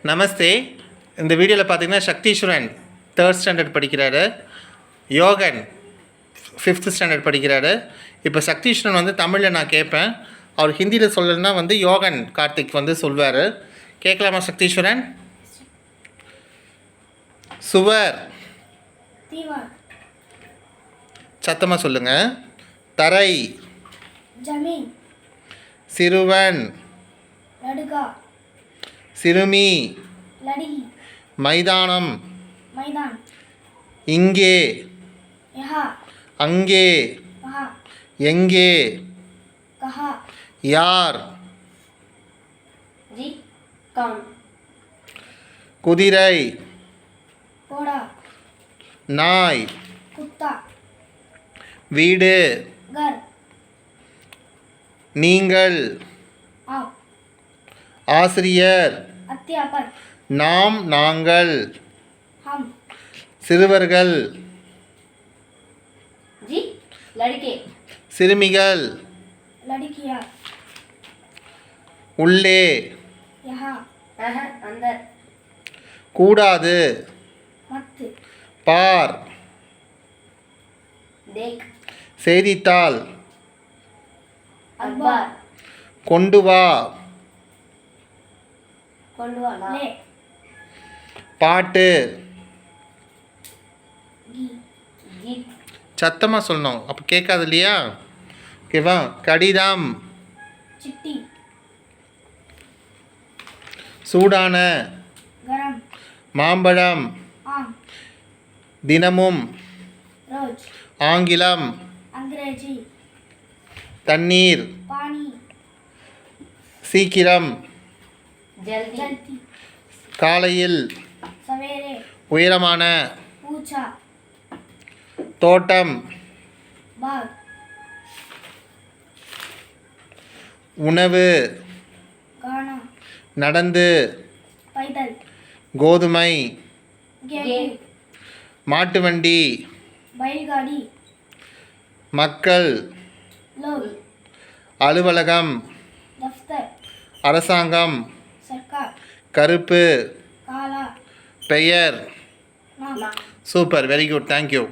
நமஸ்தே. இந்த வீடியோவில் பார்த்தீங்கன்னா சக்தீஸ்வரன் 3rd ஸ்டாண்டர்ட் படிக்கிறாரு, யோகன் 5th ஸ்டாண்டர்ட் படிக்கிறாரு. இப்போ சக்தீஸ்வரன் வந்து தமிழில் நான் கேட்பேன், அவர் ஹிந்தியில் சொல்லலைன்னா வந்து யோகன் கார்த்திக் வந்து சொல்வார். கேட்கலாமா சக்தீஸ்வரன்? சுவர், சத்தமாக சொல்லுங்கள். தரை, ஜமீன், சிறுவன், லடுகா, சிறுமி, லடிகி, மைதானம், மைதான், இங்கே, யஹா, அங்கே, வஹா, எங்கே, கஹா, யார், ஜி, கவுன், குதிரை, கோடா, நாய், குத்தா, வீடு, கர், நீங்கள், ஆப், ஆசிரியர், அத்தியாபக், நாம், நாங்கள், ஹம், சிறுவர்கள், ஜி, லड़के, சிறுமிகள், लड़कियां, உள்ளே, यहाँ, अंदर, கூடாது, मत, பார், देख, செய்தித்தாள், अखबार, கொண்டு வா, ले, பாட்டு, गीत, சத்தமாக சொல்லணும், அப்போ கேட்காது இல்லையா? ஓகேவா? கடிதம், चिट्ठी, சூடான, गरम, மாம்பழம், आम, தினமும், रोज, ஆங்கிலம், अंग्रेजी, தண்ணீர், पानी, சீக்கிரம், जल्दी, காலையில், सवेरे, உயரமான, पूछा, தோட்டம், बाग, உணவு, गाना, நடந்து, पैदल, கோதுமை, गेहूं, மாட்டு வண்டி, बैलगाड़ी, மக்கள், लोग, அலுவலகம், दफ्तर, அரசாங்கம், सरकार, கருப்பு, काला, பெயர். नाम. Super, very good, thank you.